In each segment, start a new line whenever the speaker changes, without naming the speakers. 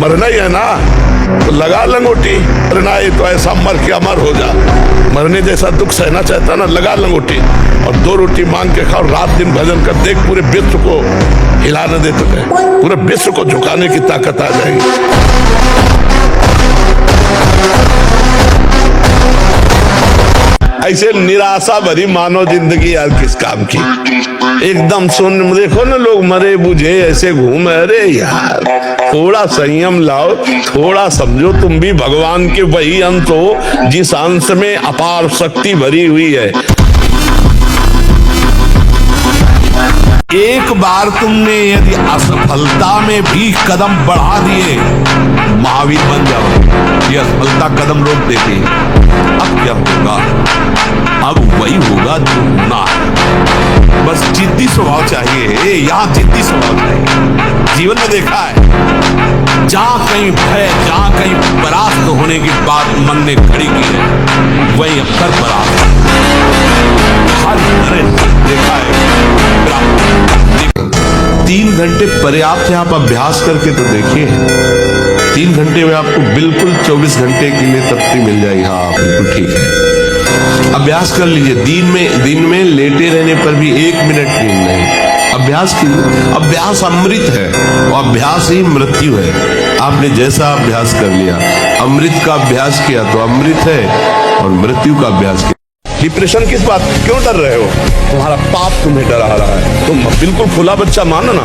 मरना ही है ना, तो लगा लंगोटी। मरना है तो ऐसा मर के अमर हो जा। मरने जैसा दुख सहना चाहता ना, लगा लंगोटी और 2 रोटी मांग के खाओ, रात दिन भजन कर, देख पूरे विश्व को हिला न दे तुझे, पूरे विश्व को झुकाने की ताकत आ जाएगी। ऐसे निराशा भरी मानो जिंदगी यार किस काम की। एकदम सुन देखो ना, लोग मरे बुझे ऐसे घूमे। अरे यार थोड़ा संयम लाओ, थोड़ा समझो तुम भी भगवान के वही अंश हो जिस अंश में अपार शक्ति भरी हुई है। एक बार तुमने यदि असफलता में भी कदम बढ़ा दिए, महावीर बन जाओ। ये असफलता कदम रोक देती है। अब क्या होगा? अब वही होगा जो होना है। बस जिद्दी स्वभाव चाहिए, यहाँ जिद्दी स्वभाव चाहिए। जीवन में देखा है, जहां कहीं भय, जहां कहीं परास्त होने की बात मन ने खड़ी की है, वही अक्सर परास्त हर तरह देखा है। 3 घंटे पर्याप्त है। आप अभ्यास करके तो देखिए, 3 घंटे में आपको बिल्कुल 24 घंटे के लिए तृप्ति मिल जाएगी। हाँ बिल्कुल ठीक है, अभ्यास कर लीजिए। दिन में लेटे रहने पर भी 1 मिनट नींद नहीं। अभ्यास कीजिए। अभ्यास अमृत है और अभ्यास ही मृत्यु है। आपने जैसा अभ्यास कर लिया, अमृत का अभ्यास किया तो अमृत है, और मृत्यु का अभ्यास किया। डिप्रेशन किस बात, क्यों डर रहे हो? तुम्हारा पाप तुम्हें डरा रहा है। तुम बिल्कुल खुला बच्चा मानो ना,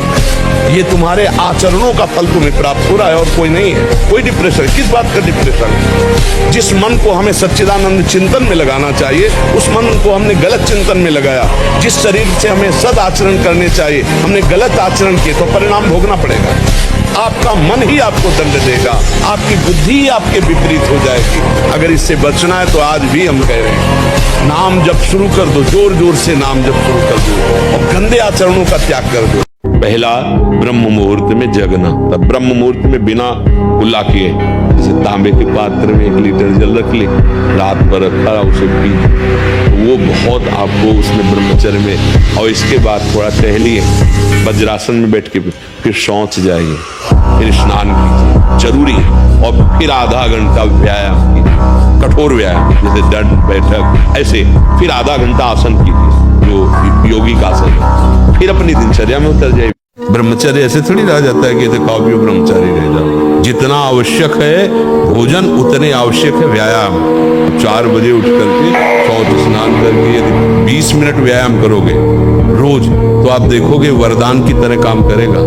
ये तुम्हारे आचरणों का फल तुम्हें प्राप्त हो रहा है और कोई नहीं है। कोई डिप्रेशन, किस बात का डिप्रेशन? जिस मन को हमें सच्चिदानंद चिंतन में लगाना चाहिए, उस मन को हमने गलत चिंतन में लगाया। जिस शरीर से हमें सद आचरण करने चाहिए, हमने गलत आचरण किए तो परिणाम भोगना पड़ेगा। आपका मन ही आपको दंड देगा, आपकी बुद्धि ही आपके विपरीत हो जाएगी। अगर इससे बचना है तो आज भी हम कह रहे हैं, नाम जप शुरू कर दो, जोर जोर से नाम जप शुरू कर दो और गंदे आचरणों का त्याग कर दो। पहला, ब्रह्म मुहूर्त में जगना। तब ब्रह्म मुहूर्त में बिना कुल्ला किए, जैसे तांबे के पात्र में 1 लीटर जल रख ले, रात भर रखा उसे पी, वो बहुत आपको उसमें ब्रह्मचर्य में। और इसके बाद थोड़ा टहलिए, वज्रासन में बैठ के फिर शौच जाइए, फिर स्नान कीजिए, जरूरी है। और फिर आधा घंटा व्यायाम कीजिए, कठोर व्यायाम जैसे दंड बैठक, ऐसे फिर आधा घंटा आसन कीजिए जो योगी का आसन है। फिर अपनी दिनचर्या में उतर जाइए। ब्रह्मचर्य ऐसे थोड़ी रह जाता है कि जैसे खाओ पियो ब्रह्मचारी रह जाओ। जितना आवश्यक है भोजन, उतने आवश्यक है व्यायाम। 4 बजे उठ करके शौच स्नान करके यदि 20 मिनट व्यायाम करोगे रोज, तो आप देखोगे वरदान की तरह काम करेगा।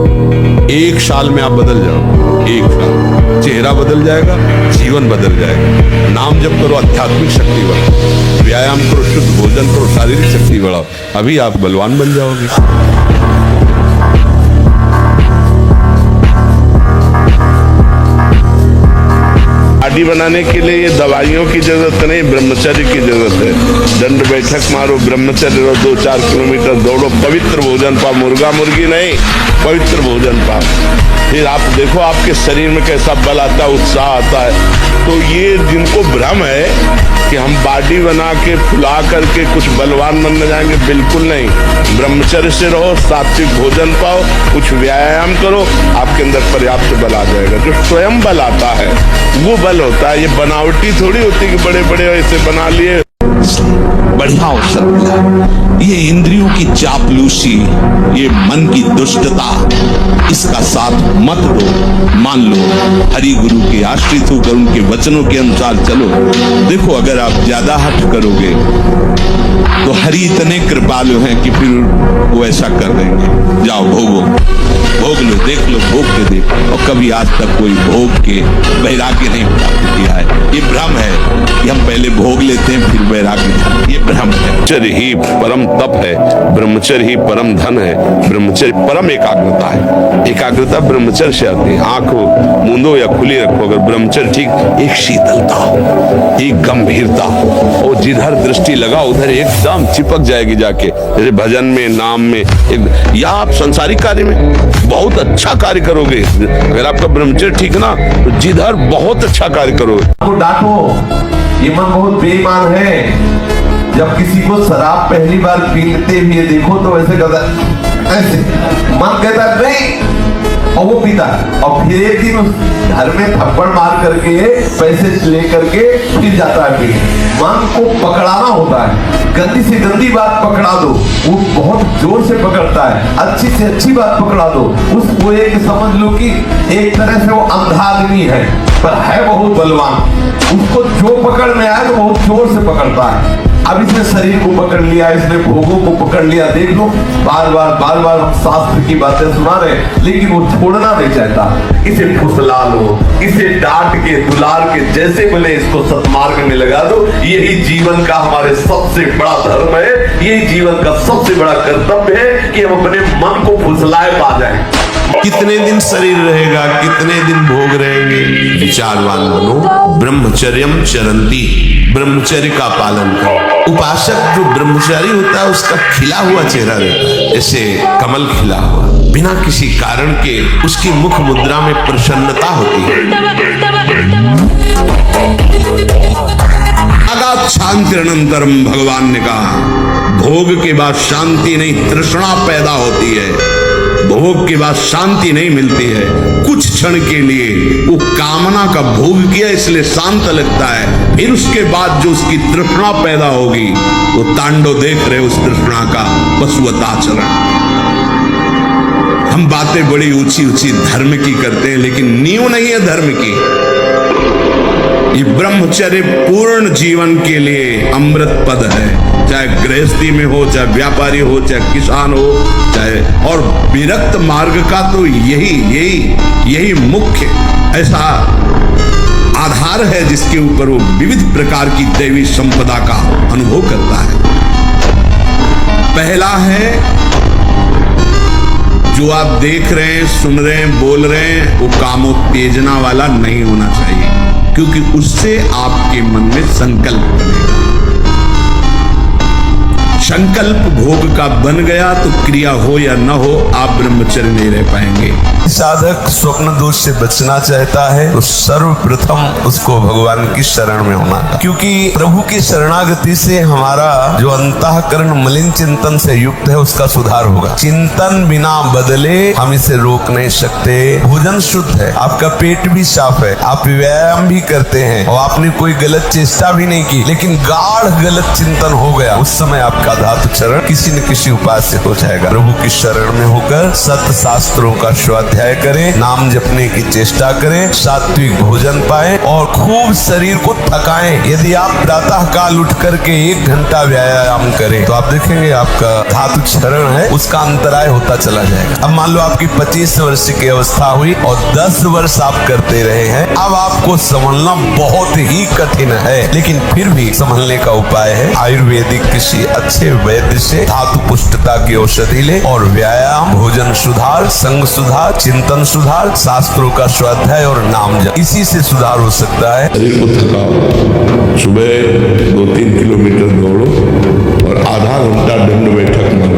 1 साल में आप बदल जाओ। 1 साल चेहरा बदल जाएगा, जीवन बदल जाएगा। नाम जप करो, आध्यात्मिक शक्ति बढ़ाओ, व्यायाम करो, शुद्ध भोजन करो, शारीरिक शक्ति बढ़ाओ, अभी आप बलवान बन जाओगे। बॉडी बनाने के लिए ये दवाइयों की जरूरत नहीं, ब्रह्मचर्य की जरूरत है। दंड बैठक मारो, ब्रह्मचर्य रहो, 2-4 किलोमीटर दौड़ो, पवित्र भोजन पाओ, मुर्गा मुर्गी नहीं, पवित्र भोजन पाओ। फिर आप देखो आपके शरीर में कैसा बल आता है, उत्साह आता है। तो ये जिनको भ्रम है कि हम बॉडी बना के फुला करके कुछ बलवान बनने जाएंगे, बिल्कुल नहीं। ब्रह्मचर्य से रहो, सात्विक भोजन पाओ, कुछ व्यायाम करो, आपके अंदर पर्याप्त बल आ जाएगा। जो स्वयं बल आता है वो बल होता है, ये बनावटी थोड़ी होती कि बड़े बड़े ऐसे बना लिए। बढ़िया अवसर मिला, ये इंद्रियों की चापलूसी, ये मन की दुष्टता, इसका साथ मत दो। मान लो हरि गुरु के आश्रित होकर उनके वचनों के अनुसार चलो। देखो अगर आप ज्यादा हठ करोगे तो हरि इतने कृपालु हैं कि फिर वो ऐसा कर देंगे। जाओ भोगो, भोग लो, देख लो, भोग के देखो। और कभी आज तक कोई भोग के वैराग्य नहीं प्राप्त किया है। ये भ्रम है कि हम पहले भोग लेते हैं फिर वैराग्य, ये भ्रम है। ब्रह्मचर्य ही परम तप है, ब्रह्मचर्य ही परम धन है, ब्रह्मचर्य परम एकाग्रता है। एकाग्रता ब्रह्मचर्य से आती है। आंख मूंदो या खुली रखो, अगर ब्रह्मचर्य ठीक, एक शीतलता हो, एक गंभीरता हो, और जिधर दृष्टि लगा उधर एकदम चिपक जाएगी जाके। जैसे भजन में, नाम में, या आप संसारिक कार्य में बहुत अच्छा कार्य करोगे। अगर आपका ब्रह्मचर्य ठीक ना, तो जिधर बहुत अच्छा कार्य करोगे।
तो डांटो, ये मन बहुत बेईमान है। जब किसी को शराब पहली बार पीते हुए देखो तो ऐसे करता, ऐसे मन कहता नहीं, और वो पीता है और फिर एक दिन उस घर में थप्पड़ मार करके पैसे ले करके फिर जाता है पीने। मन को पकड़ाना होता है, गंदी से गंदी बात पकड़ा दो, वो बहुत जोर से पकड़ता है, अच्छी से अच्छी बात पकड़ा दो, उसको एक समझ लो कि एक तरह से वो अंधा आदमी है पर है बहुत बलवान, उसको जो पकड़ में आए तो बहुत जोर से पकड़ता है। अब इसने शरीर को पकड़ लिया, इसने भोगों को पकड़ लिया, देख लो बार बार हम शास्त्र की बातें सुना रहे लेकिन वो छोड़ना नहीं चाहता। इसे फुसला लो, इसे डांट के दुलार के जैसे बोले इसको सत्मार्ग में लगा दो। यही जीवन का हमारे सबसे बड़ा धर्म है, यही जीवन का सबसे बड़ा कर्तव्य है कि हम अपने मन को फुसलाए पा जाए।
कितने दिन शरीर रहेगा, कितने दिन भोग रहेंगे। विचारवान बनो, ब्रह्मचर्यम चरंती, ब्रह्मचर्य का पालन करो। उपासक जो ब्रह्मचारी होता है उसका खिला हुआ चेहरा रहता है, जैसे कमल खिला हुआ, बिना किसी कारण के उसकी मुख मुद्रा में प्रसन्नता होती है। अगाध शांति अनंतरम, भगवान ने कहा भोग के बाद शांति नहीं, तृष्णा पैदा होती है। भोग के बाद शांति नहीं मिलती है। कुछ क्षण के लिए वो कामना का भोग किया इसलिए शांत लगता है, फिर उसके बाद जो उसकी तृष्णा पैदा होगी वो तांडव देख रहे उस तृष्णा का पशुवताचरण। हम बातें बड़ी ऊंची ऊंची धर्म की करते हैं लेकिन नींव नहीं है धर्म की। ये ब्रह्मचर्य पूर्ण जीवन के लिए अमृत पद है, चाहे गृहस्थी में हो, चाहे व्यापारी हो, चाहे किसान हो, चाहे और विरक्त मार्ग का तो यही मुख्य ऐसा आधार है जिसके ऊपर वो विविध प्रकार की दैवी संपदा का अनुभव करता है। पहला है जो आप देख रहे हैं, सुन रहे हैं, बोल रहे हैं, वो कामोत्तेजना वाला नहीं होना चाहिए, क्योंकि उससे आपके मन में संकल्प बनेगा। संकल्प भोग का बन गया तो क्रिया हो या न हो आप ब्रह्मचर्य नहीं रह पाएंगे।
साधक स्वप्न दोष से बचना चाहता है तो सर्वप्रथम उसको भगवान की शरण में होना, क्योंकि प्रभु की शरणागति से हमारा जो अंतःकरण मलिन चिंतन से युक्त है उसका सुधार होगा। चिंतन बिना बदले हम इसे रोक नहीं सकते। भोजन शुद्ध है, आपका पेट भी साफ है, आप व्यायाम भी करते हैं और आपने कोई गलत चेष्टा भी नहीं की, लेकिन गाढ़ गलत चिंतन हो गया, उस समय आपका धातु चरण किसी न किसी उपाय से हो जाएगा। प्रभु की शरण में होकर सत्य शास्त्रों का स्वाध्याय करें, नाम जपने की चेष्टा करें, सात्विक भोजन पाएं और खूब शरीर को थकाएं। यदि आप प्रातः काल उठ करके 1 घंटा व्यायाम करें तो आप देखेंगे आपका धातु चरण है उसका अंतराय होता चला जाएगा। अब मान लो आपकी 25 वर्ष की अवस्था हुई और 10 वर्ष आप करते रहे हैं, अब आपको संभलना बहुत ही कठिन है, लेकिन फिर भी संभलने का उपाय है। आयुर्वेदिक किसी अच्छे वैद्य से धातु पुष्टता की औषधि ले और व्यायाम, भोजन सुधार, संग सुधार, चिंतन सुधार, शास्त्रों का स्वाध्याय और नाम जप, इसी से सुधार हो सकता है।
शरीर को थकाओ, सुबह 2-3 किलोमीटर दौड़ो और आधा घंटा दंड बैठक मारो,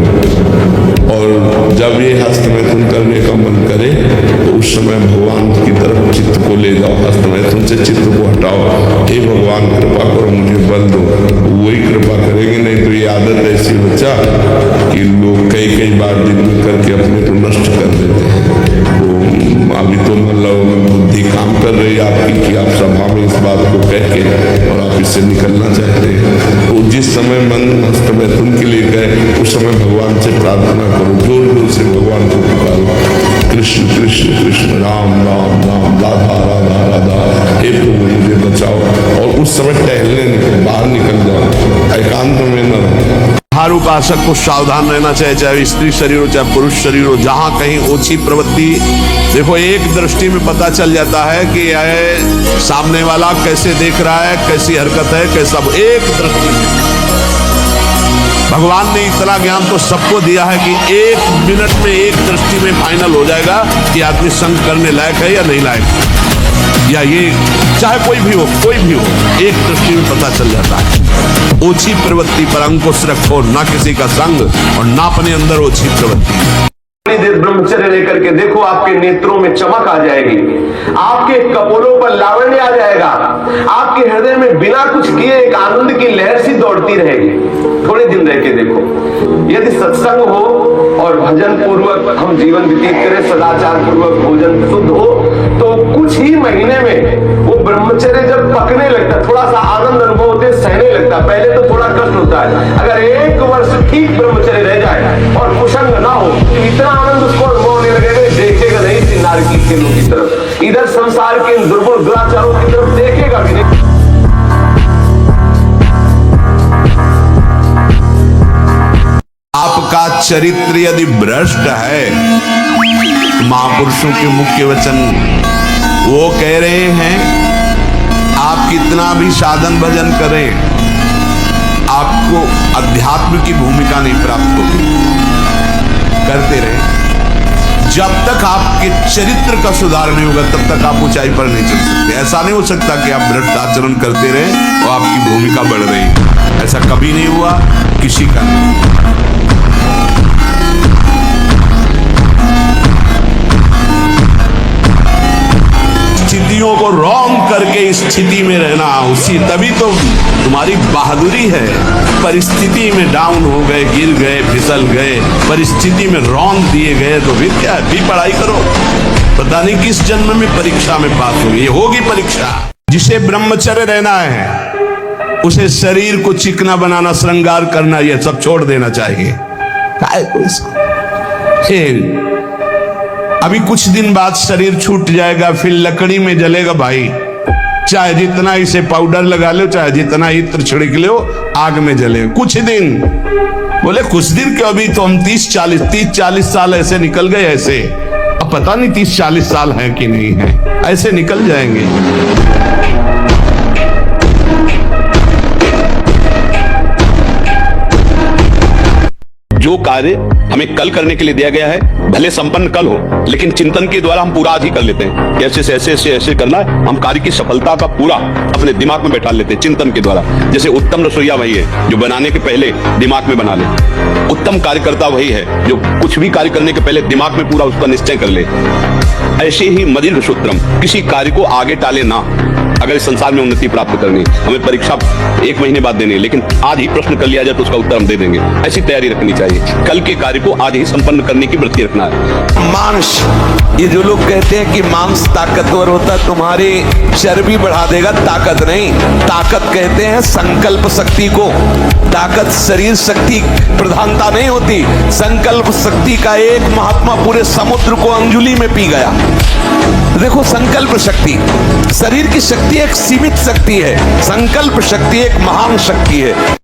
और जब ये हस्त मैथुन करने का मन करे तो उस समय भगवान की तरफ चित्त को ले जाओ, हस्त मैथुन से चित्त को हटाओ। हे भगवान कृपा करो, मुझे बल दो, वही कृपा करेंगे। नहीं तो ये आदत ऐसी बच्चा कि लोग कई बार दिन में करके अपने को नष्ट कर देते हैं। तो अभी तो मतलब बुद्धि काम कर रही है आपकी कि आप सभा में इस बात को कह के और आप इससे निकलना चाहते हैं, तो जिस समय मन हस्त मैथुन के लिए गए उस समय भगवान से प्रार्थना करो, जोर जोर से भगवान को पुकारो, कृष्ण कृष्ण कृष्ण, राम राम राम, राधा राधा राधा, हे प्रभु मुझे बचाओ। और उस समय टहलने बाहर निकल जाओ, एकांत में न रहो। हर उपासक को सावधान रहना चाहिए, चाहे स्त्री शरीर हो चाहे पुरुष शरीर हो, जहां कहीं ओछी प्रवृत्ति, देखो एक दृष्टि में पता चल जाता है कि यह सामने वाला कैसे देख रहा है, कैसी हरकत है, कैसा, एक दृष्टि में। भगवान ने इतना ज्ञान तो सबको दिया है कि 1 मिनट में एक दृष्टि में फाइनल हो जाएगा कि आदमी संग करने लायक है या नहीं लायक, या ये चाहे कोई भी हो, एक दृष्टि में पता चल जाता है। ओछी प्रवृत्ति पर अंकुश रखो, ना किसी का संग और ना अपने अंदर ओछी प्रवृत्ति।
थोड़ी देर ब्रह्मचर्य लेकर के देखो, आपके नेत्रों में चमक आ जाएगी, आपके कपोलों पर लावण्य आ जाएगा, आपके हृदय में बिना कुछ किए एक आनंद की लहर सी दौड़ती रहेगी। थोड़े दिन रह के देखो, यदि सत्संग हो और भजन पूर्वक हम जीवन व्यतीत करें, सदाचार पूर्वक भोजन शुद्ध हो, तो कुछ ही महीने में वो ब्रह्मचर्य जब पकने लगता, थोड़ा सा आनंद अनुभव होते, सहने लगता। पहले तो थोड़ा कष्ट होता है। अगर 1 वर्ष ठीक ब्रह्मचर्य रह जाए और कुसंग ना हो, तो इतना आनंद उसको अनुभव होने लगेगा, देखेगा नहीं सिन्नार की खेलों की तरफ, इधर संसार के दुर्बल दुराचारों की तरफ देखेगा भी नहीं।
आपका चरित्र यदि भ्रष्ट है, महापुरुषों के मुख्य वचन वो कह रहे हैं, आप कितना भी साधन भजन करें, आपको अध्यात्म की भूमिका नहीं प्राप्त होगी। करते रहे, जब तक आपके चरित्र का सुधार नहीं होगा तब तक आप ऊंचाई पर नहीं चल सकते। ऐसा नहीं हो सकता कि आप भ्रष्ट आचरण करते रहे और आपकी भूमिका बढ़ रही, ऐसा कभी नहीं हुआ, किसी का नहीं। स्थितियों को रॉन्ग करके इस स्थिति में रहना, उसी तभी तो तुम्हारी बहादुरी है। परिस्थिति में डाउन हो गए, गिर गए, फिसल गए, परिस्थिति में रॉन्ग दिए गए, तो फिर क्या है, भी पढ़ाई करो। पता नहीं किस जन्म में परीक्षा में पास होगी, ये होगी परीक्षा। जिसे ब्रह्मचर्य रहना है, उसे शरीर को चिकना बनाना, श्रृंगार करना, ये सब छोड़ देना चाहिए। अभी कुछ दिन बाद शरीर छूट जाएगा, फिर लकड़ी में जलेगा भाई। चाहे जितना इसे पाउडर लगा लो, चाहे जितना इत्र छिड़क लो, आग में जले कुछ दिन। बोले कुछ दिन क्यों, अभी तो हम 30-40 साल ऐसे निकल गए। ऐसे अब पता नहीं 30-40 साल है कि नहीं है, ऐसे निकल जाएंगे।
जो कार्य हमें कल करने के लिए दिया गया है, भले संपन्न कल हो, लेकिन चिंतन के द्वारा हम पूरा आज ही कर लेते हैं। ऐसे से ऐसे करना है, हम कार्य की सफलता का पूरा अपने दिमाग में बैठा लेते हैं चिंतन के द्वारा। जैसे उत्तम रसोईया वही है जो बनाने के पहले दिमाग में बना ले। उत्तम कार्यकर्ता वही है जो कुछ भी कार्य करने के पहले दिमाग में पूरा उसका निश्चय कर ले। ऐसे ही मदीर्घ सूत्रम, किसी कार्य को आगे टाले ना। अगर इस संसार में उन्नति प्राप्त करनी, हमें परीक्षा 1 महीने बाद देनी है, लेकिन आज ही प्रश्न कर लिया जाए तो उसका उत्तर हम दे देंगे। ऐसी तैयारी रखनी चाहिए। कल के कार्य को आज ही संपन्न करने की वृत्ति रखना है।
मांस, ये जो लोग कहते हैं कि मांस ताकतवर होता है, तुम्हारी चर्बी बढ़ा देगा, ताकत नहीं। ताकत कहते हैं संकल्प शक्ति को। ताकत शरीर शक्ति प्रधानता नहीं होती। संकल्प शक्ति का एक महात्मा पूरे समुद्र को अंजुली में पी गया। देखो, संकल्प शक्ति, शरीर की शक्ति एक सीमित शक्ति है, संकल्प शक्ति एक महान शक्ति है।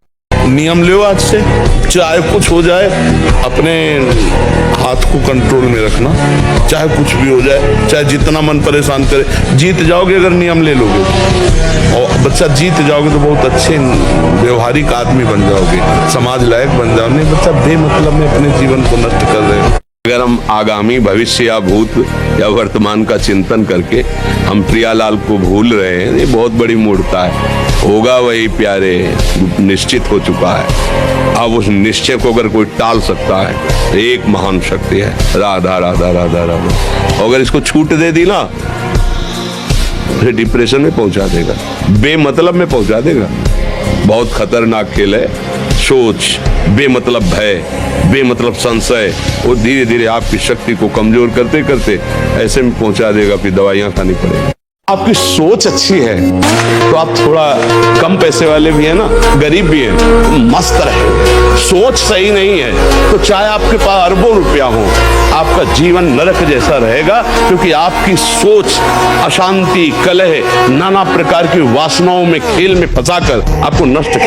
नियम लो आज से, चाहे कुछ हो जाए, अपने हाथ को कंट्रोल में रखना। चाहे कुछ भी हो जाए, चाहे जितना मन परेशान करे, जीत जाओगे अगर नियम ले लोगे। और बच्चा जीत जाओगे तो बहुत अच्छे व्यवहारिक आदमी बन जाओगे, समाज लायक बन जाओगे। नहीं बच्चा बेमतलब में अपने जीवन को नष्ट कर रहे हो। अगर हम आगामी भविष्य या भूत या वर्तमान का चिंतन करके हम प्रियालाल को भूल रहे हैं, ये बहुत बड़ी मूर्खता है। होगा वही प्यारे, निश्चित हो चुका है। अब उस निश्चय को अगर कोई टाल सकता है तो एक महान शक्ति है, राधा राधा राधा राधा। अगर इसको छूट दे दी ना, फिर डिप्रेशन में पहुंचा देगा, बेमतलब में पहुंचा देगा। बहुत खतरनाक खेल है। सोच, बेमतलब भय, बेमतलब संशय, वो धीरे धीरे आपकी शक्ति को कमजोर करते करते ऐसे में पहुंचा देगा, फिर दवाइयां खानी पड़ेगी। आपकी सोच अच्छी है तो आप थोड़ा कम पैसे वाले भी है ना, गरीब भी है, तो मस्त रहे। सोच सही नहीं है तो चाहे आपके पास अरबों रुपया हो, आपका जीवन नरक जैसा रहेगा, क्योंकि आपकी सोच अशांति, कलह, नाना प्रकार की वासनाओं में, खेल में फंसाकर आपको नष्ट कर।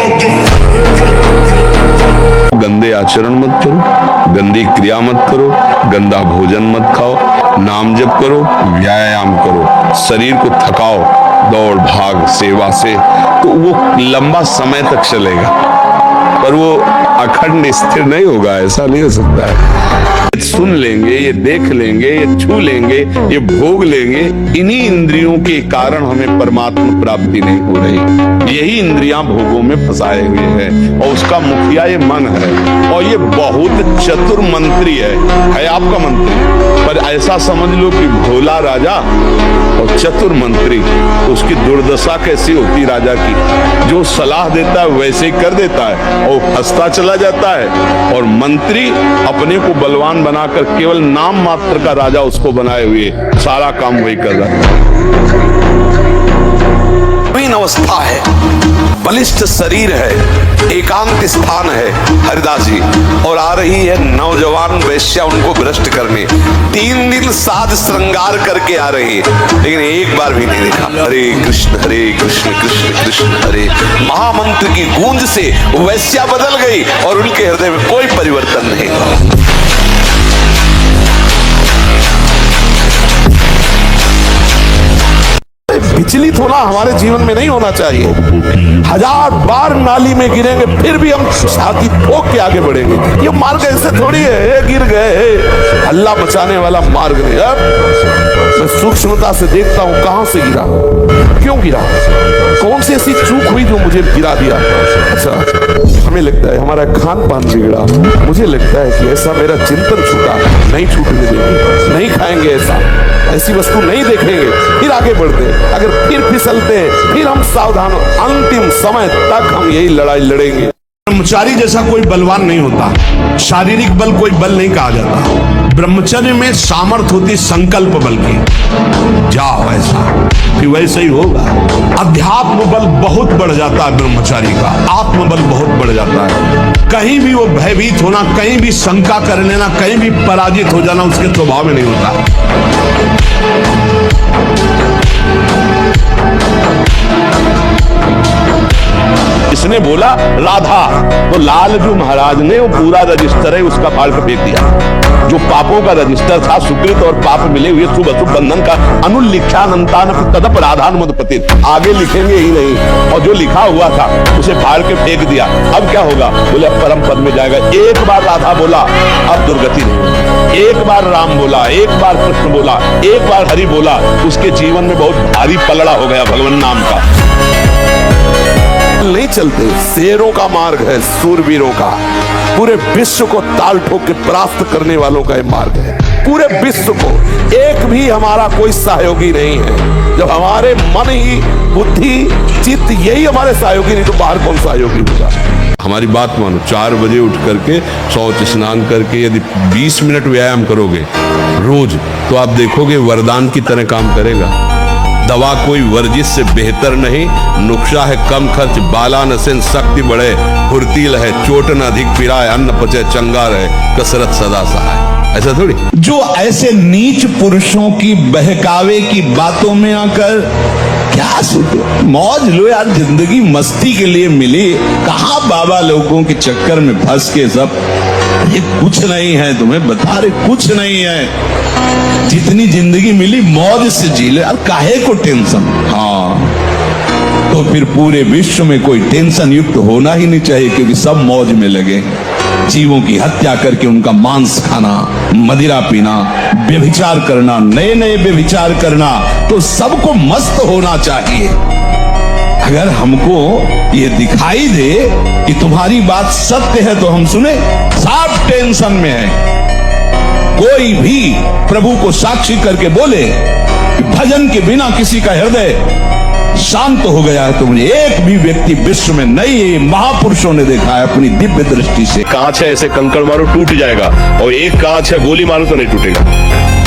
गंदे आचरण मत करो, गंदी क्रिया मत करो, गंदा भोजन मत खाओ, नाम जप करो, व्यायाम करो, शरीर को थकाओ दौड़ भाग सेवा से, तो वो लंबा समय तक चलेगा, पर वो अखंड स्थिर नहीं होगा। ऐसा नहीं हो सकता है।
सुन लेंगे, ये देख लेंगे, ये छू लेंगे, ये भोग लेंगे, इन्हीं इंद्रियों के कारण हमें परमात्मा प्राप्ति नहीं हो रही। यही इंद्रियां भोगों में फंसाए हुए हैं और उसका मुखिया ये मन है और ये बहुत चतुर मंत्री है आपका मंत्री, पर ऐसा समझ लो कि भोला राजा और चतुर मंत्री, तो उसकी दुर्दशा कैसी होती राजा की, जो सलाह देता है वैसे ही कर देता है और फंसता चला जाता है, और मंत्री अपने को बलवान बनाकर केवल नाम मात्र का राजा उसको बनाए हुए सारा काम वही कर रहा है।
नवीन अवस्था है, बलिष्ठ शरीर है, एकांत स्थान है हरिदास जी, और आ रही है नौजवान वैश्या उनको भ्रष्ट करने। 3 दिन साज श्रृंगार करके आ रही है, लेकिन एक बार भी नहीं देखा। हरे कृष्ण कृष्ण कृष्ण हरे, महामंत्र की गूंज से वैश्या बदल गई और उनके हृदय में कोई परिवर्तन नहीं। विचलित होना हमारे जीवन में नहीं होना चाहिए। 1000 बार नाली में गिरेंगे फिर भी हम छाती ठोक के आगे बढ़ेंगे। ये मार्ग ऐसे थोड़ी है, गिर गए हल्ला मचाने वाला मार्ग नहीं है। मैं सूक्ष्मता से देखता हूं कहां से गिरा, क्यों गिरा, कौन सी ऐसी चूक हुई जो मुझे गिरा दिया। अच्छा, हमें लगता है हमारा खान पान बिगड़ा, मुझे लगता है कि ऐसा मेरा चिंतन छूटा, नहीं छूटने देंगे, नहीं खाएंगे ऐसी वस्तु नहीं देखेंगे, फिर आगे बढ़ते, अगर फिर फिसलते हैं फिर हम सावधान, अंतिम समय तक हम यही लड़ाई लड़ेंगे।
ब्रह्मचारी जैसा कोई बलवान नहीं होता, शारीरिक बल कोई बल नहीं कहा जाता। ब्रह्मचर्य में सामर्थ होती संकल्प बल की, जाओ ऐसा फिर वैसे ही होगा। अध्यात्म बल बहुत बढ़ जाता है ब्रह्मचारी का, आत्मबल बहुत बढ़ जाता है। कहीं भी वो भयभीत होना, कहीं भी शंका कर लेना, कहीं भी पराजित हो जाना उसके स्वभाव में नहीं होता।
इसने बोला राधा, तो लालजू महाराज ने वो पूरा रजिस्टर है उसका फाड़ कर फेंक दिया। जो पापों का रजिस्टर था, सुकृत और पाप मिले हुए शुभ अशुभ बंधन का, अनुलिख्यानंतान तदप राधानुमोदपतित, आगे लिखेंगे ही नहीं, और जो लिखा हुआ था उसे फाड़ के फेंक दिया। अब क्या होगा, बोले अब परम पद में जाएगा। एक बार राधा बोला अब दुर्गति नहीं, एक बार राम बोला, एक बार कृष्ण बोला, एक बार हरि बोला, उसके जीवन में बहुत भारी पलड़ा हो गया भगवान नाम का।
नहीं चलते, शेरों का मार्ग है, सूरवीरों का, पूरे विश्व को ताल ठोक के परास्त करने वालों का ये मार्ग है। पूरे विश्व को, एक भी हमारा कोई सहयोगी नहीं है। जब हमारे मन ही, बुद्धि, चित्त यही हमारे सहयोगी, नहीं तो बाहर कौन सहयोगी होगा।
हमारी बात मानो, 4 बजे उठ करके शौच स्नान करके यदि 20 मिनट व्यायाम करोगे रोज, तो आप देखोगे वरदान की तरह काम करेगा। दवा कोई वर्जिश से बेहतर नहीं, नुक्शा है कम खर्च, बाला नसेन शक्ति बढ़े, फुर्तील है चोट न अधिक पिराए, अन्न पचे चंगा रहे, कसरत सदा सहाय। ऐसा थोड़ी।
जो ऐसे नीच पुरुषों की बहकावे की बातों में आकर क्या सोचो, मौज लो यार, जिंदगी मस्ती के लिए मिली, कहां बाबा लोगों के चक्कर में फंस के सब, ये कुछ नहीं है, तुम्हें बता रहे कुछ नहीं है। जितनी जिंदगी मिली मौज से जी ले, और काहे को टेंशन। हाँ, तो फिर पूरे विश्व में कोई टेंशन युक्त होना ही नहीं चाहिए, क्योंकि सब मौज में लगे। जीवों की हत्या करके उनका मांस खाना, मदिरा पीना, व्यभिचार करना, नए नए व्यभिचार करना, तो सबको मस्त होना चाहिए। अगर हमको ये दिखाई दे कि तुम्हारी बात सत्य है तो हम सुने, सब टेंशन में है। कोई भी प्रभु को साक्षी करके बोले कि भजन के बिना किसी का हृदय शांत हो गया है, तो मुझे एक भी व्यक्ति विश्व में नहीं, महापुरुषों ने देखा है अपनी दिव्य दृष्टि से।
कांच है, ऐसे कंकड़ मारो टूट जाएगा, और एक कांच है गोली मारो तो नहीं टूटेगा।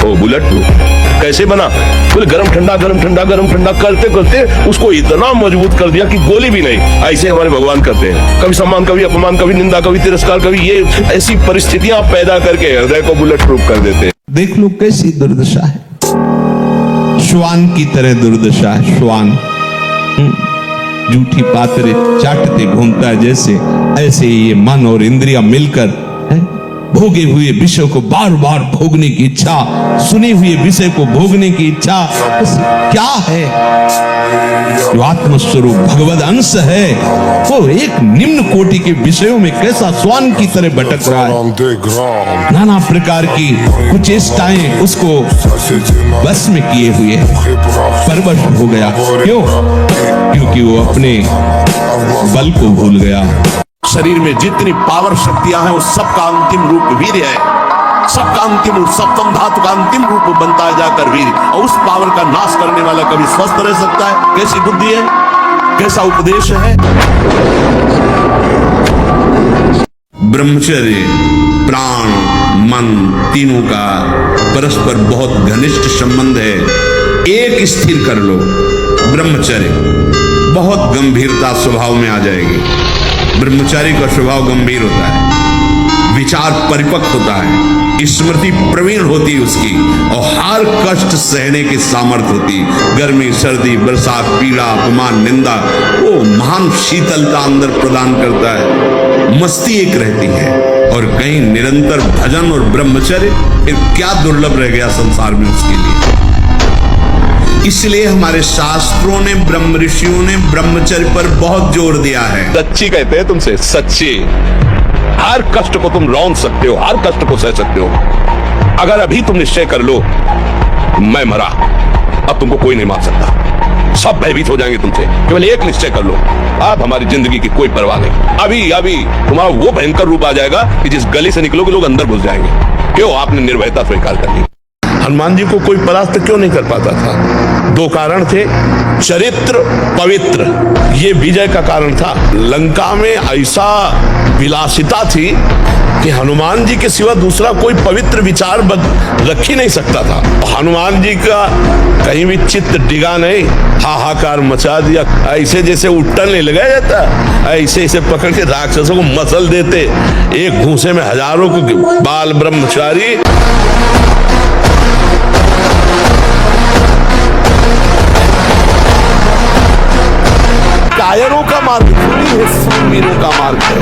ओ बुलेट प्रूफ कैसे बना, बोले गरम ठंडा गरम ठंडा गरम ठंडा करते करते उसको इतना मजबूत कर दिया कि गोली भी नहीं। ऐसे हमारे भगवान करते हैं, कभी सम्मान, कभी अपमान, कभी निंदा, कभी तिरस्कार, कभी ये ऐसी परिस्थितियां पैदा करके हृदय को बुलेट प्रूफ कर देते हैं।
देख लो कैसी दुर्दशा है, श्वान की तरह दुर्दशा है। श्वान जूठी पातरे चाटते घूमता है जैसे, ऐसे ये मन और इंद्रियां मिलकर है, भोगे हुए विषय को बार बार भोगने की इच्छा, सुने हुए विषय को भोगने की इच्छा, क्या है? जो आत्मस्वरूप भगवद अंश है वो एक निम्न कोटि के विषयों में कैसा स्वान की तरह भटक रहा है। नाना प्रकार की कुचेष्टाएं उसको बस में किए हुए परवश हो गया। क्यों? क्योंकि वो अपने बल को भूल गया।
शरीर में जितनी पावर शक्तियां हैं वो सबका अंतिम रूप वीर्य है। सबका अंतिम रूप, सप्तम धातु का अंतिम रूप बनता है जाकर वीर्य। और उस पावर का नाश करने वाला कभी स्वस्थ रह सकता है? कैसी बुद्धि है, कैसा उपदेश है।
ब्रह्मचर्य प्राण मन तीनों का परस्पर बहुत घनिष्ठ संबंध है। एक स्थिर कर लो, ब्रह्मचर्य बहुत गंभीरता स्वभाव में आ जाएगी। ब्रह्मचारी का स्वभाव गंभीर होता है, विचार परिपक्व होता है, स्मृति प्रवीण होती है उसकी, और हर कष्ट सहने की सामर्थ्य होती। गर्मी सर्दी बरसात पीड़ा अपमान निंदा, वो महान शीतलता अंदर प्रदान करता है। मस्ती एक रहती है। और कहीं निरंतर भजन और ब्रह्मचर्य, फिर क्या दुर्लभ रह गया संसार में उसके लिए। इसलिए हमारे शास्त्रों ने, ब्रह्म ऋषियों ने ब्रह्मचर्य पर बहुत जोर दिया है।
सच्ची कहते हैं तुमसे, सच्ची। हर कष्ट को तुम रौंद सकते हो, हर कष्ट को सह सकते हो। अगर अभी तुम निश्चय कर लो मैं मरा, अब तुमको कोई नहीं मार सकता। सब भयभीत हो जाएंगे तुमसे। केवल एक निश्चय कर लो, आप हमारी जिंदगी की कोई परवाह नहीं। अभी अभी तुम्हारा वो भयंकर रूप आ जाएगा कि जिस गली से निकलोगे लोग अंदर घुस जाएंगे। क्यों? आपने निर्भयता स्वीकार कर ली।
हनुमान जी को कोई परास्त क्यों नहीं कर पाता था? दो कारण थे, चरित्र पवित्र, ये विजय का कारण था। लंका में ऐसा विलासिता थी कि हनुमान जी के सिवा दूसरा कोई पवित्र विचार रख ही नहीं सकता था। हनुमान जी का कहीं भी चित्त डिगा नहीं, हाहाकार मचा दिया। ऐसे जैसे उट्टन नहीं लगाया जाता, ऐसे ऐसे पकड़ के राक्षसों को मसल देते। एक घूंसे में हजारों को बाल ब्रह्मचारी। कायरों का मार्ग थोड़ी है, सूरवीरों का मार्ग है।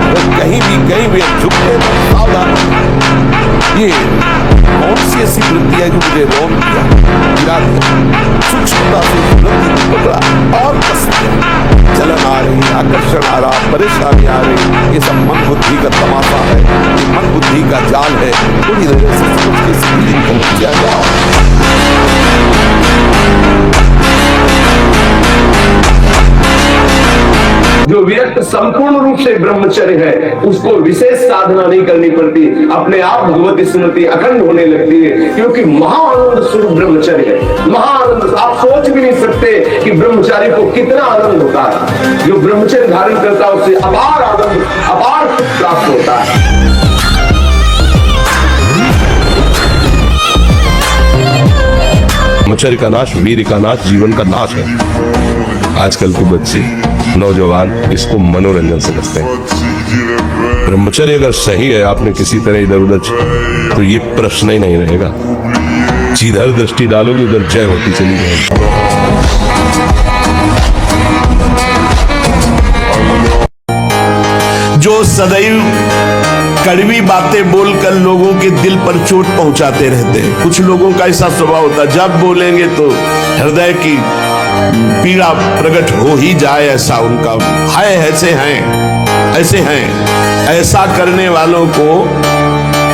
और कहीं भी झुकते सावधान। ये कौन सी ऐसी वृत्ति है जो मुझे रोन किया, गिरा दिया, सूक्ष्मता से वृत्ति को पकड़ा और कस दिया। जलन आ रही, आकर्षण आ रहा, परेशानी आ रही, ये सब मन बुद्धि का तमाशा है, ये मन बुद्धि का जाल है। पूरी तरह से समझ के सीधी पहुंच जाएगा।
जो व्यक्ति संपूर्ण रूप से ब्रह्मचर्य है उसको विशेष साधना नहीं करनी पड़ती, अपने आप भगवत स्मृति अखंड होने लगती है, क्योंकि महाआनंद स्वरूप ब्रह्मचर्य है। महाआनंद, आप सोच भी नहीं सकते कि ब्रह्मचारी को कितना आनंद होता है। जो ब्रह्मचर्य धारण करता है उससे अपार आनंद, अपार सुख प्राप्त होता है।
ब्रह्मचर्य का नाश, वीर्य का नाश, जीवन का नाश है। आजकल के बच्चे, नौजवान इसको मनोरंजन समझते हैं। ब्रह्मचर्य अगर सही है, आपने किसी तरह इधर उधर, तो ये प्रश्न ही नहीं रहेगा। जिधर दृष्टि डालोगे उधर जय होती चली जाएगी। जो सदैव कड़वी बातें बोलकर लोगों के दिल पर चोट पहुंचाते रहते हैं। कुछ लोगों का ऐसा स्वभाव होता है, जब बोलेंगे तो हृदय की पीड़ा प्रकट हो ही जाए, ऐसा उनका है। ऐसे हैं। ऐसा करने वालों को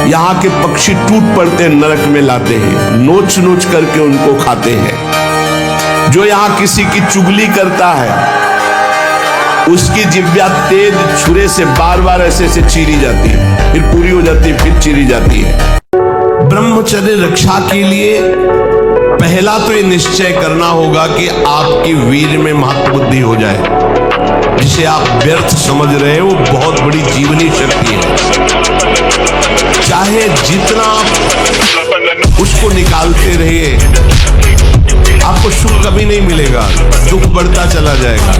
यहाँ के पक्षी टूट पड़ते नरक में लाते हैं, नोच नोच करके उनको खाते हैं। जो यहाँ किसी की चुगली करता है उसकी जिह्वा तेज छुरे से बार बार ऐसे चीरी जाती है, फिर पूरी हो जाती है, फिर चीरी जाती है। ब्रह्मचर्य रक्षा के लिए पहला तो ये निश्चय करना होगा कि आपकी वीर में महत्वबुद्धि हो जाए। जिसे आप व्यर्थ समझ रहे हैं वो बहुत बड़ी जीवनी शक्ति है। चाहे जितना आप उसको निकालते रहिए, आपको सुख कभी नहीं मिलेगा, दुख बढ़ता चला जाएगा।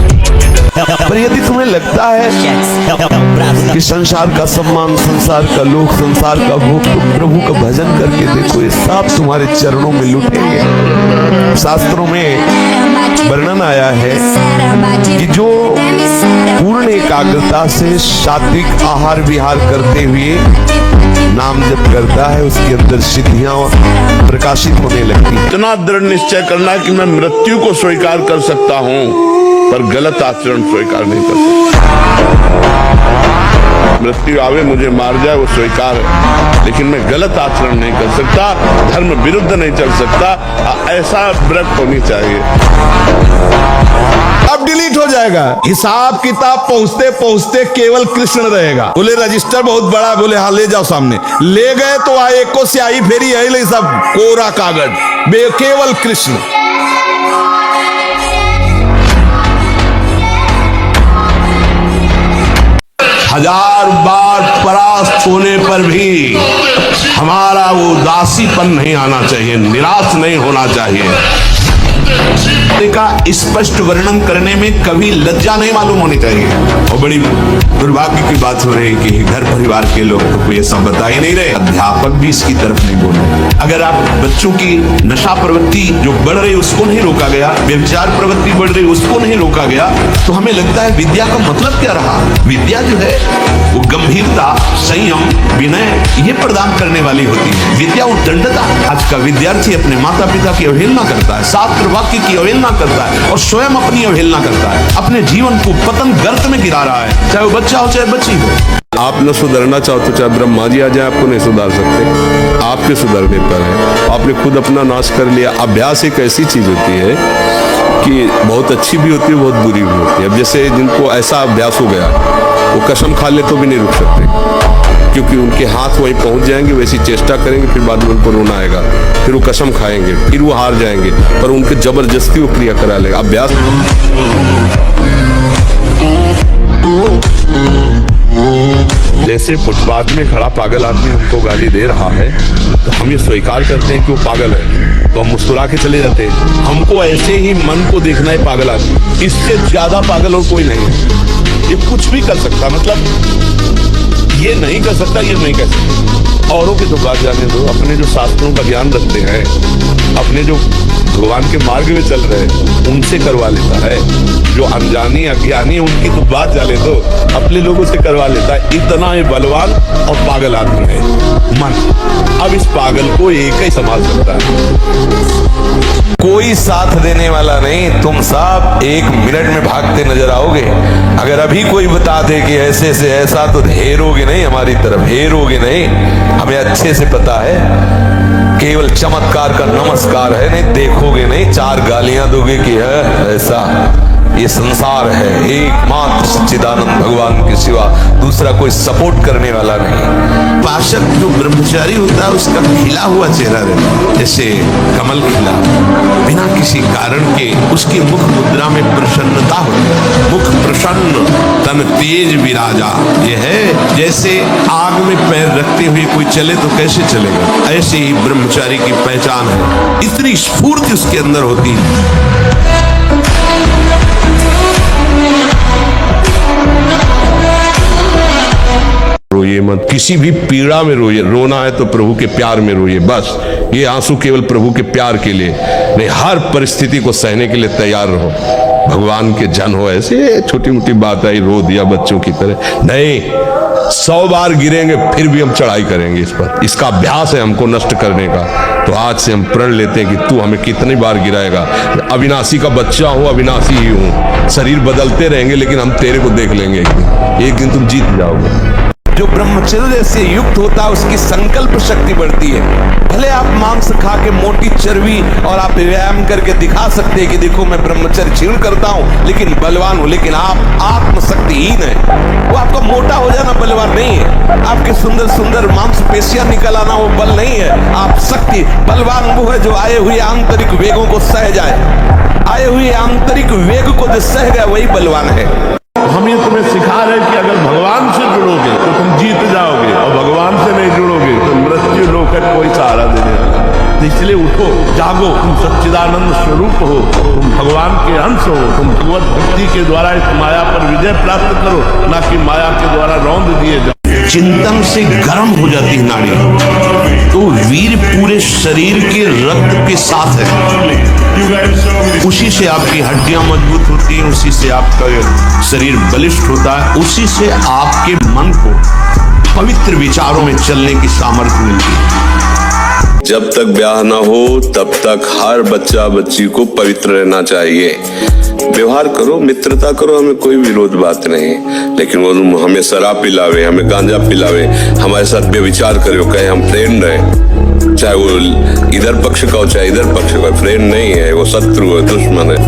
पर यदि तुम्हें लगता है कि संसार का सम्मान, संसार का लोक, संसार का भोग, तो प्रभु का भजन करके देखो, ये सब तुम्हारे चरणों में लुटेंगे। शास्त्रों में वर्णन आया है कि जो पूर्ण
एकाग्रता से सात्विक आहार विहार करते हुए नाम जप करता है, उसके अंदर सिद्धियां प्रकाशित होने लगती है।
इतना दृढ़ निश्चय करना है कि मैं मृत्यु को स्वीकार कर सकता हूं, पर गलत आचरण स्वीकार नहीं कर सकता। मृत्यु आवे मुझे मार जाए वो स्वीकार है, लेकिन मैं गलत आचरण नहीं कर सकता, धर्म विरुद्ध नहीं चल सकता। ऐसा व्रत होनी चाहिए।
अब डिलीट हो जाएगा, हिसाब किताब पहुंचते पहुंचते केवल कृष्ण रहेगा। बोले रजिस्टर बहुत बड़ा, बोले हाँ ले जाओ सामने, ले गए तो आए को स्याही फेरी है सब कोरा कागज, केवल कृष्ण।
हजार बार परास्त होने पर भी हमारा वो उदासीपन नहीं आना चाहिए, निराश नहीं होना चाहिए। का स्पष्ट वर्णन करने में कभी लज्जा नहीं मालूम होनी चाहिए। और बड़ी दुर्भाग्य की बात हो रही है कि घर परिवार के लोग तो कोई ऐसा बता ही नहीं रहे, अध्यापक भी इसकी तरफ नहीं बोल रहे। अगर आप बच्चों की नशा प्रवृत्ति जो बढ़ रही उसको नहीं रोका गया, व्यभिचार प्रवृत्ति बढ़ रही उसको नहीं रोका गया, तो हमें लगता है विद्या का मतलब क्या रहा। विद्या जो है वो गंभीरता, संयम, विनय ये प्रदान करने वाली होती है। विद्या उद्दंडता। आज का विद्यार्थी अपने माता पिता की अवहेलना करता है, शास्त्र वाक्य की अवहेलना करता है और स्वयं अपनी अवहेलना करता है, अपने जीवन को पतन गर्त में गिरा रहा है, चाहे वो बच्चा हो चाहे बच्ची हो। आप न सुधरना चाहो तो चाहे ब्रह्मा जी आ जाए, आपको नहीं सुधार सकते, आपके सुधरने पर है। आपने खुद अपना नाश कर लिया। अभ्यास एक ऐसी चीज होती है कि बहुत अच्छी भी होती है, बहुत बुरी भी होती है। अब जैसे जिनको ऐसा अभ्यास हो गया वो कसम खा ले तो भी नहीं रुक सकते, क्योंकि उनके हाथ वहीं पहुंच जाएंगे, वैसी चेष्टा करेंगे, फिर बाद में उनको रोना आएगा, फिर वो कसम खाएंगे, फिर वो हार जाएंगे, पर उनके जबरदस्ती वो क्रिया करा लेगा। अभ्यास जैसे फुटपाथ में खड़ा पागल आदमी हमको गाली दे रहा है तो हम ये स्वीकार करते हैं कि वो पागल है, तो हम मुस्कुरा के चले जाते हैं। हमको ऐसे ही मन को देखना है पागल आदमी, इससे ज्यादा पागल और कोई नहीं है। ये कुछ भी कर सकता, मतलब ये नहीं कर सकता, ये नहीं कर सकता। औरों की तो बात जाने दो, अपने जो शास्त्रों का ज्ञान रखते हैं, अपने जो भगवान के मार्ग में चल रहे हैं, उनसे करवा लेता है। जो अनजानी अज्ञानी है उनकी तो बात जाने दो, अपने लोगों से करवा लेता है। इतना ही बलवान और पागल आदमी है मन। अब इस पागल को एक ही संभाल सकता है,
कोई साथ देने वाला नहीं। तुम सब 1 मिनट में भागते नजर आओगे। अगर अभी कोई बता दे कि ऐसे से ऐसा, तो हेरोगे नहीं, हमारी तरफ हेरोगे नहीं। हमें अच्छे से पता है केवल चमत्कार का नमस्कार है, नहीं देखोगे नहीं, 4 गालियां दोगे कि है ऐसा। ये संसार है, एकमात्र सच्चिदानंद भगवान के सिवा दूसरा कोई सपोर्ट करने वाला नहीं।
पाशक जो ब्रह्मचारी होता है उसका खिला हुआ चेहरा रहता है, जैसे कमल खिला, बिना किसी कारण के उसकी मुख मुद्रा में प्रसन्नता होती है। मुख प्रसन्न तन तेज विराजा। ये है जैसे आग में पैर रखते हुए कोई चले तो कैसे चलेगा, ऐसे ही ब्रह्मचारी की पहचान है। इतनी स्फूर्ति उसके अंदर होती है। रोइए मत, किसी भी पीड़ा में रोइए। रोना है तो प्रभु के प्यार में रोइए, बस। ये आंसू केवल प्रभु के प्यार के लिए नहीं, हर परिस्थिति को सहने के लिए तैयार रहो। भगवान के जन हो, ऐसे छोटी मोटी बात आई रो दिया बच्चों की तरह नहीं। 100 बार गिरेंगे फिर भी हम चढ़ाई करेंगे इस पर। इसका अभ्यास है हमको नष्ट करने का। तो आज से हम प्रण लेते हैं कि तू हमें कितनी बार गिराएगा। अविनाशी का बच्चा हूं, अविनाशी ही हूं। शरीर बदलते रहेंगे लेकिन हम तेरे को देख लेंगे एक दिन तुम जीत जाओगे।
जो ब्रह्मचर्य से युक्त होता है उसकी संकल्प शक्ति बढ़ती है। भले आप मांस खा के मोटी चर्बी और आप व्यायाम करके दिखा सकते हैं कि देखो मैं ब्रह्मचर्य क्षीण करता हूं लेकिन बलवान हूं, लेकिन आप आत्मशक्तिहीन है। वो आपका मोटा हो जाना बलवान नहीं है, आपके सुंदर सुंदर मांसपेशियां निकल आना वो बल नहीं है। आप शक्ति बलवान वो है जो आए हुए आंतरिक वेगों को सह जाए। आए हुए आंतरिक वेग को जो सह गया वही बलवान है।
हम ये तुम्हें सिखा रहे हैं कि अगर भगवान से जुड़ोगे तो तुम जीत जाओगे, और भगवान से नहीं जुड़ोगे तो मृत्यु लोक है, कोई सहारा देने वाला। तो इसलिए उठो, जागो, तुम सच्चिदानंद स्वरूप हो, तुम भगवान के अंश हो। तुम भगवत भक्ति के द्वारा इस माया पर विजय प्राप्त करो, ना कि माया के द्वारा रौंद दिए जाओ। चिंतन से गर्म हो जाती है नाड़ी। तो वीर पूरे शरीर के रक्त के साथ है। उसी से आपकी हड्डियां मजबूत होती हैं, उसी से आपका शरीर बलिष्ठ होता है, उसी से आपके मन को पवित्र विचारों में चलने की सामर्थ्य मिलती है।
जब तक ब्याह ना हो तब तक हर बच्चा बच्ची को पवित्र रहना चाहिए। व्यवहार करो, मित्रता करो, हमें कोई विरोध बात नहीं, लेकिन वो हमें शराब पिलावे, हमें गांजा पिलावे, हमारे साथ व्यभिचार करे, कहे हम फ्रेंड रहे, चाहे वो इधर पक्ष का हो चाहे इधर पक्ष का, फ्रेंड नहीं है, वो शत्रु है, दुश्मन है।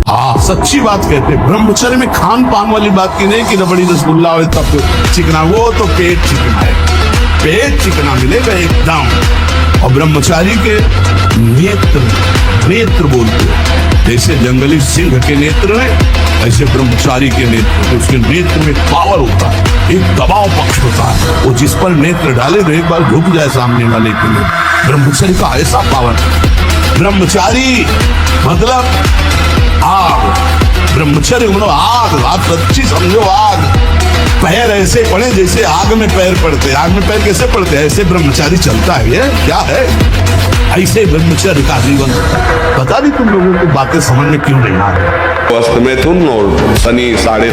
हाँ, सच्ची बात कहते हैं। ब्रह्मचर्य में खान पान वाली बात की नहीं कि रबड़ी रसगुल्ला हो तब तो चिकना, वो तो पेट चिकना है, पेट चिकना मिलेगा एकदम। और ब्रह्मचारी के नेत्र बोलते हैं, जैसे जंगली सिंह के नेत्र है ऐसे ब्रह्मचारी के नेत्र, उसके नेत्र में पावर होता है, एक दबाव पक्ष होता है, वो जिस पर नेत्र डाले तो एक बार झुक जाए सामने वाले के लिए। ब्रह्मचारी का ऐसा पावर। ब्रह्मचारी मतलब आग, ब्रह्मचर्य मतलब आग, आप सच्ची समझो आग। पैर ऐसे पड़े जैसे आग में पैर पड़ते, आग में पैर कैसे पड़ते हैं, ऐसे ब्रह्मचारी चलता है। ये क्या है, ऐसे ब्रह्मचर्य का जीवन। पता नहीं तुम लोगों को बातें समझ में क्यों नहीं आ रही।
अस्त में तुम और शनि साढ़े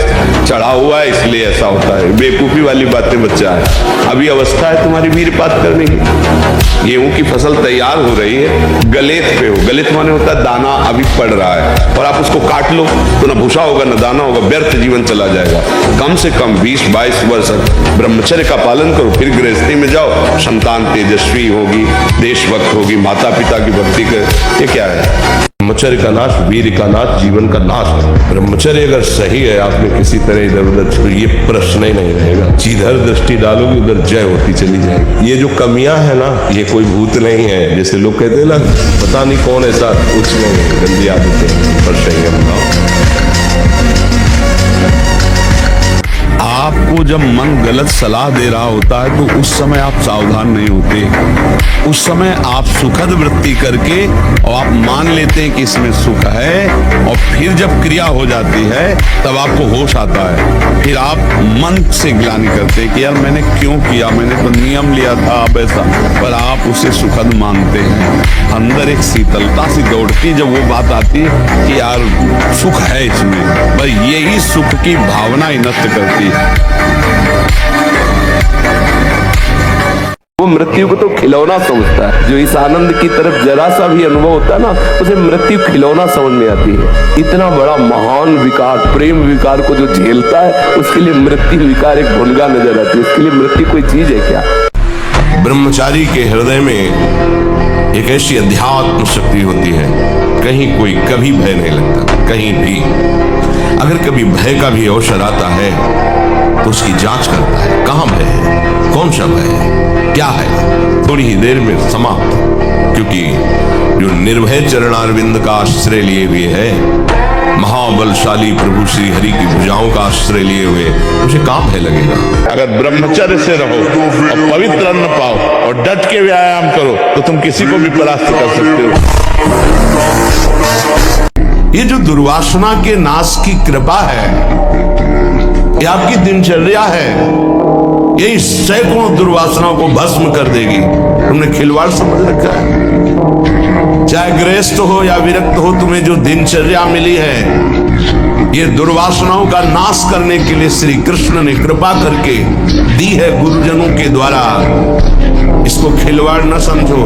चढ़ा हुआ है, इसलिए ऐसा होता है। बेवकूफी वाली बातें बच्चा है, अभी अवस्था है तुम्हारी वीरपात करने की। गेहूं की फसल तैयार हो रही है, गलेत पे हो, गलेत माने होता है दाना अभी पड़ रहा है, और आप उसको काट लो तो ना भूसा होगा ना दाना होगा, व्यर्थ जीवन चला जाएगा। कम से कम 20-22 वर्ष ब्रह्मचर्य का पालन करो, फिर गृहस्थी में जाओ, संतान तेजस्वी होगी, देशभक्त होगी, माता पिता की भक्ति कर। ये क्या है? ब्रह्मचर्य का नाश, वीर का नाश, जीवन का नाश। ब्रह्मचर्य अगर सही है, आपने किसी तरह इधर उधर तो ये प्रश्न ही नहीं रहेगा। जिधर दृष्टि डालोगे उधर जय होती चली जाएगी। ये जो कमियां है ना, ये कोई भूत नहीं है, जैसे लोग कहते हैं ना, पता नहीं कौन ऐसा, कुछ नहीं, गंदी आदतें पर संयम लाओ।
आपको जब मन गलत सलाह दे रहा होता है तो उस समय आप सावधान नहीं होते। उस समय आप सुखद वृत्ति करके और आप मान लेते हैं कि इसमें सुख है, और फिर जब क्रिया हो जाती है तब आपको होश आता है। फिर आप मन से ग्लानि करते हैं कि यार मैंने क्यों किया, मैंने तो नियम लिया था अब ऐसा, पर आप उसे सुखद मानते हैं। अंदर एक शीतलता सी दौड़ती जब वो बात आती है कि यार सुख है इसमें, पर यही सुख की भावना ही नष्ट करती है।
वो मृत्यु को तो खिलौना समझता है। जो इस आनंद की तरफ जरा सा भी अनुभव होता है ना, उसे मृत्यु खिलौना समझ में आती है। इतना बड़ा महान विकार, प्रेम विकार को जो झेलता है, उसके लिए मृत्यु विकार एक भुनगा नजर आती है। उसके लिए मृत्यु कोई चीज है क्या?
ब्रह्मचारी के हृदय में एक ऐसी अध्यात्म शक्ति होती है, कहीं कोई कभी भय नहीं लगता, कहीं भी। अगर कभी भय का भी अवसर आता है तो उसकी जांच करता है, कहां भय है, कौन सा भय है, क्या है, थोड़ी ही देर में समाप्त। क्योंकि जो निर्भय चरणारविंद का आश्रय लिए हुए है, महाबलशाली प्रभु श्री हरि की भुजाओं का आश्रय लिए हुए, उसे कहां भय लगेगा।
अगर ब्रह्मचर्य से रहो और पवित्र अन्न पाओ और डट के व्यायाम करो तो तुम किसी को भी परास्त कर सकते हो।
ये जो दुर्वासना के नाश की कृपा है, ये आपकी दिनचर्या है, यही सैकड़ों दुर्वासनाओं को भस्म कर देगी। तुमने खिलवाड़ समझ रखा है। चाहे गृहस्थ हो या विरक्त हो, तुम्हें जो दिनचर्या मिली है, ये दुर्वासनाओं का नाश करने के लिए श्री कृष्ण ने कृपा करके दी है गुरुजनों के द्वारा। इसको खिलवाड़ न समझो।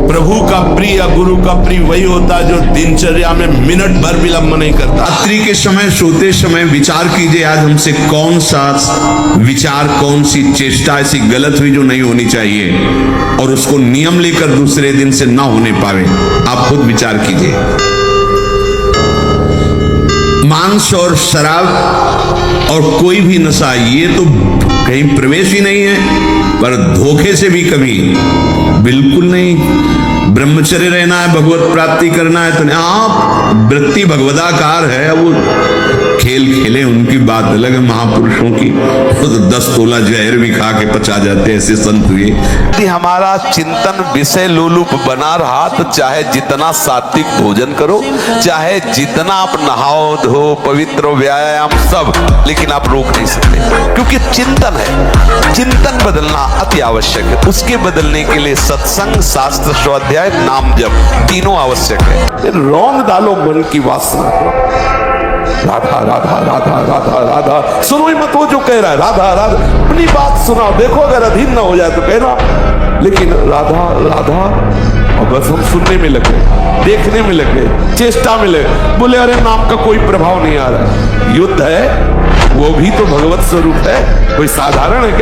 प्रभु का प्रिय, गुरु का प्रिय वही होता है जो दिनचर्या में मिनट भर विलंब नहीं करता। रात्रि के समय, सोते समय विचार कीजिए, आज हमसे कौन सा विचार, कौन सी चेष्टा ऐसी गलत हुई जो नहीं होनी चाहिए, और उसको नियम लेकर दूसरे दिन से ना होने पावे। आप खुद विचार कीजिए। मांस और शराब और कोई भी नशा, ये तो कहीं प्रवेश ही नहीं है। पर धोखे से भी कभी बिल्कुल नहीं। ब्रह्मचर्य रहना है, भगवत प्राप्ति करना है, तो आप वृत्ति भगवदाकार है, वो खेल खेले उनकी बात अलग है, महापुरुषों की तो 10 तोला जहर भी खा के पचा जाते हैं ऐसे संत हुए।
यदि हमारा चिंतन विषय लोलुप बना रहा तो चाहे जितना सात्विक भोजन करो, चाहे जितना आप नहाओ धो पवित्र व्यायाम सब, लेकिन आप रोक नहीं सकते, क्योंकि चिंतन है। चिंतन बदलना अति आवश्यक है। उसके बदलने के लिए सत्संग, शास्त्र स्वाध्याय, नाम जप तीनों आवश्यक है। रौंद डालो मन की वासना को। राधा राधा राधा राधा राधा सुनो ही मत, वो जो कह रहा है राधा राधा, अपनी बात सुनाओ। देखो अगर अधीन ना हो जाए तो कहना, लेकिन राधा राधा और बस हम सुनने में लगे, देखने में लगे, चेष्टा में लगे। बोले अरे नाम का कोई प्रभाव नहीं आ रहा। युद्ध है, वो भी तो भगवत स्वरूप है, कोई साधारण है क्या?